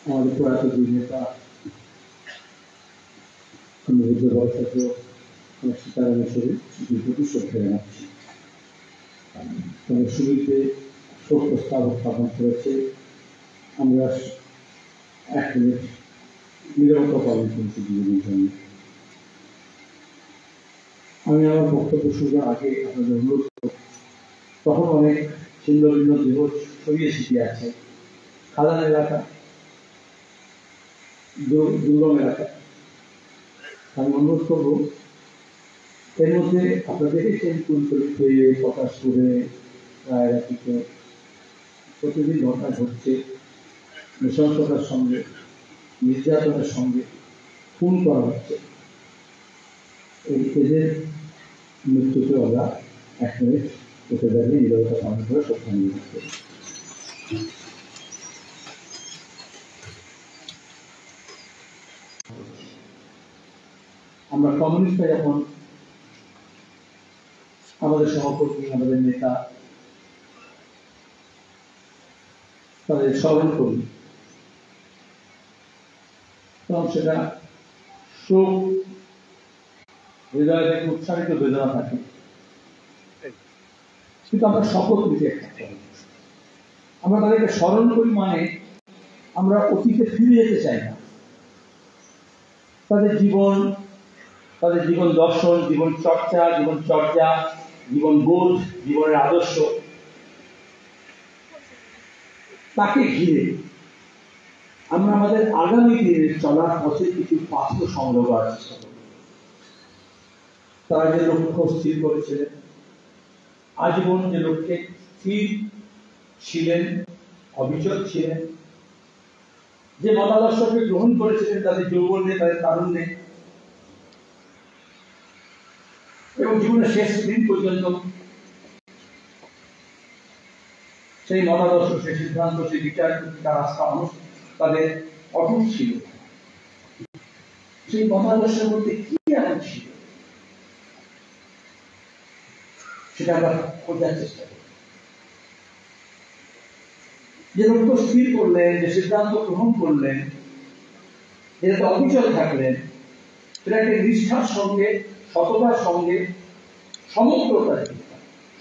আমাদের প্রয়াত দুই নেতা আমি বুদ্ধবার থেকে সীতারামেশ্বরী প্রতি শ্রদ্ধা জানাচ্ছি। তবে শুরুতে শোক প্রস্তাব উত্থাপন করেছে, আমরা 1 মিনিট নীরবতা পালন করেছি জীবনের জন্য। আমি আমার বক্তব্য শুরুর আগে আপনাদের অনুরোধ করব, তখন অনেক ছিন্ন ভিন্ন দেহ ছড়িয়ে ছিটিয়ে আছে, খাদান এলাকা, দুর্গম এলাকা। আমি অনুরোধ করবো, এর মধ্যে আপনারা দেখেছেন কুলতলিত হয়ে পটাশপুরে রায়রাতিতে প্রতিদিন ঘটনা ঘটছে, নৃশংসতার সঙ্গে, নির্যাতনের সঙ্গে খুন করা হচ্ছে। এদের মৃত্যুতে আমরা 1 মিনিট উঠে দাঁড়িয়ে নীরবতা পালন করে শ্রদ্ধা নিবেদন করি। আমরা কমিউনিস্টরা যখন আমাদের সহকর্মী, আমাদের নেতা তাদের স্মরণ করি, তখন সেটা শোক, হৃদয় থেকে উৎসাহিত বেদনা থাকে। কিন্তু আমরা শপথ নিতে আমরা তাদেরকে স্মরণ করি, মানে আমরা অতীতে ফিরে যেতে চাই না। তাদের জীবন, তাদের জীবন দর্শন, জীবন চর্চা, জীবন বোধ, জীবনের আদর্শ, তাকে ঘিরে আমরা আমাদের আগামী দিনের চলার পথে কিছু পাথর সংগ্রহ করার চেষ্টা করব। তারা যে লক্ষ্য স্থির করেছিলেন, আজীবন যে লক্ষ্যে স্থির ছিলেন, অবিচল ছিলেন, যে মতাদর্শকে গ্রহণ করেছিলেন তাদের যৌবনে, তাদের তারুণ্যে এবং জীবনের শেষ দিন পর্যন্ত সেই মতাদর্শ, সেই সিদ্ধান্ত, সেই বিচার, তার আস্থা তাদের অটুট ছিল। সেই মতাদর্শের মধ্যে কি এমন ছিল সেটা আমরা খোঁজার চেষ্টা করি। যে লক্ষ্য স্থির করলেন, যে সিদ্ধান্ত গ্রহণ করলেন, যেটাতে অবিচল থাকলেন, সেটাকে নিষ্ঠার সঙ্গে, সততার সঙ্গে, সমগ্রতা দিয়ে,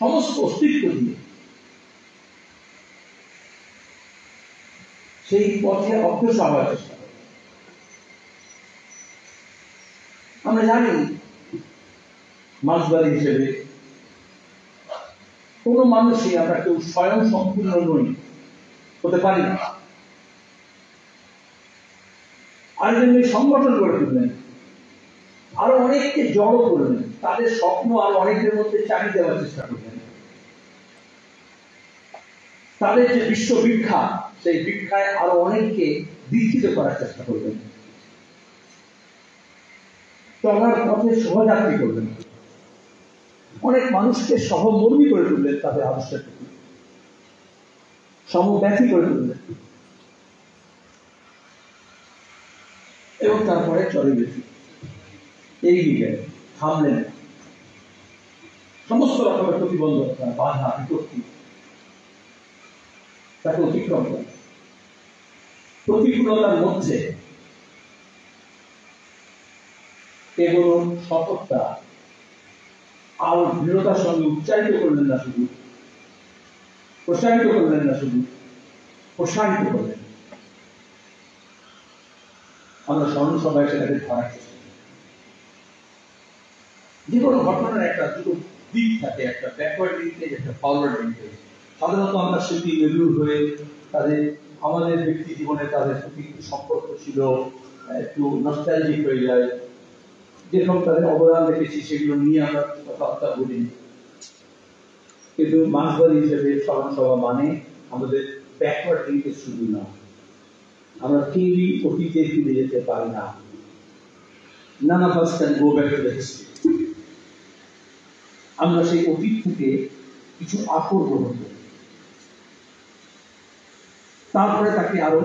সমস্ত অস্তিত্ব দিয়ে সেই পথে অগ্রসর হওয়ার চেষ্টা করি। আমরা জানি মাঝবাড়ি হিসেবে কোন মানুষই আমরা কেউ স্বয়ং সম্পূর্ণ নই, হতে পারি না। আরেকজন সংগঠন গড়ে তুললেন, আরো অনেককে জড়ো করলেন, তাদের স্বপ্ন আরো অনেকের মধ্যে চালিয়ে দেওয়ার চেষ্টা করলেন। তাদের যে বিশ্ববিখ্যাত, সেই ভিক্ষায় আরো অনেককে দীক্ষিত করার চেষ্টা করবেন, চলার পথে সহযাত্রী করবেন, অনেক মানুষকে সহমর্মী করে তুললেন, তাদের আদর্শের প্রতি সমব্যথী করে তুললেন এবং তারপরে চলে গেছি এই দিকে থামলেন। সমস্ত রকমের প্রতিবন্ধকতা, বাধা, বিপত্তি তাকে অতিক্রম করে প্রতিকূলতার মধ্যে কেবল সততা আর দৃঢ়তার সঙ্গে উচ্চারিত করলেন না, শুধু প্রসারিত করলেন না, শুধু প্রসারিত করলেন। আমরা স্মরণ সভায় সেটাকে ধরার চেষ্টা করি। যে কোনো ঘটনার একটা দুটো দিক থাকে, একটা ব্যাকওয়ার্ড লিঙ্কেজ, একটা ফরওয়ার্ড লিঙ্কেজ। সাধারণত আমরা স্মৃতি মেরুর হয়ে তাদের, আমাদের ব্যক্তি জীবনে তাদের প্রতি সম্পর্ক ছিল, একটু নস্টালজিক হয়ে যায়, যেরকম তাদের অবদান রেখেছি সেগুলো নিয়ে আমরা কথাবার্তা বলি। কিন্তু মাঝবাড়ি হিসেবে স্মরণ সভা মানে আমাদের ব্যাকওয়ার্ড লিঙ্কেজ শুধু না, আমরা কেউই অতীতে ফিরে যেতে পারি না। None of us can go back to the history. আমরা সেই অতীত থেকে কিছু আকর গ্রহণ করি, তারপরে তাকে আরো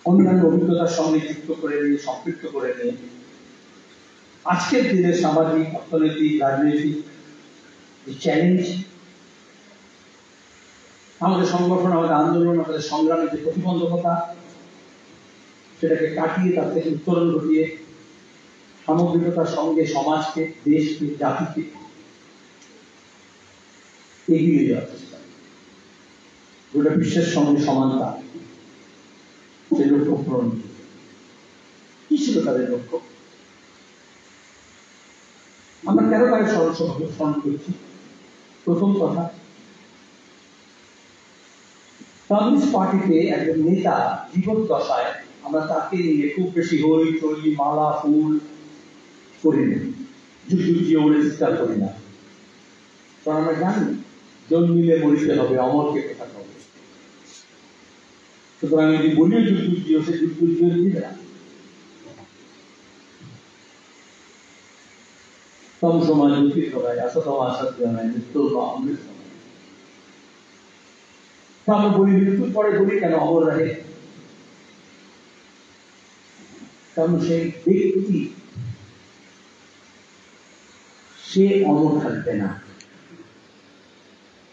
অন্যান্য অভিজ্ঞতার সঙ্গে যুক্ত করে নিয়ে, সম্পৃক্ত করে নিয়ে আজকের দিনে সামাজিক, অর্থনৈতিক, রাজনৈতিক যে চ্যালেঞ্জ, আমাদের সংগঠন, আমাদের আন্দোলন, আমাদের সংগ্রামের যে প্রতিবন্ধকতা, সেটাকে কাটিয়ে তার থেকে উত্তরণ ঘটিয়ে সামগ্রিকতার সঙ্গে সমাজকে, দেশকে, জাতিকে এগিয়ে যাওয়ার চেষ্টা, গোটা বিশ্বের সঙ্গে সমানতা, সেই লক্ষ্য পূরণ। কি ছিল তাদের লক্ষ্য? আমরা কেন তাকে স্মরণ করছি? প্রথম কথা, কমিউনিস্ট পার্টিতে একজন নেতা জীবন দশায় আমরা তাকে নিয়ে খুব বেশি হই চলি, মালা ফুল করি না, যুদ্ধ বলে চিৎকার করি না, কারণ আমরা জানি জন্মিলে মরিতে হবে, অমরকে কথা হবে। সুতরাং যদি বলিও যুদ্ধ, সে যুদ্ধ দিবে না। তম সময় যুক্তির সবাই আসতম আসাদ জানায় মৃত্যু বা অমৃত সময়। আমরা বলি মৃত্যুর পরে বলি কেন অমর রাহে? কারণ সেই ব্যক্তি সে অমর থাকবে না,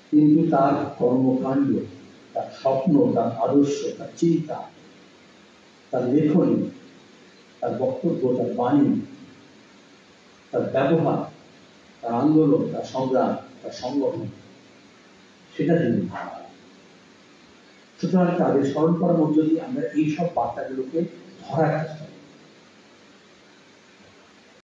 কিন্তু তার কর্মকাণ্ড, তার স্বপ্ন, তার আদর্শ, তার চিন্তা, তার লেখনী, তার বক্তব্য, তার বাণী, তার ব্যবহার, তার আন্দোলন, তার সংগ্রাম, তার সংগঠন, সেটা তিনি। সুতরাং তাদের স্মরণ করার মধ্য দিয়ে আমরা এইসব বার্তাগুলোকে ধরার চেষ্টা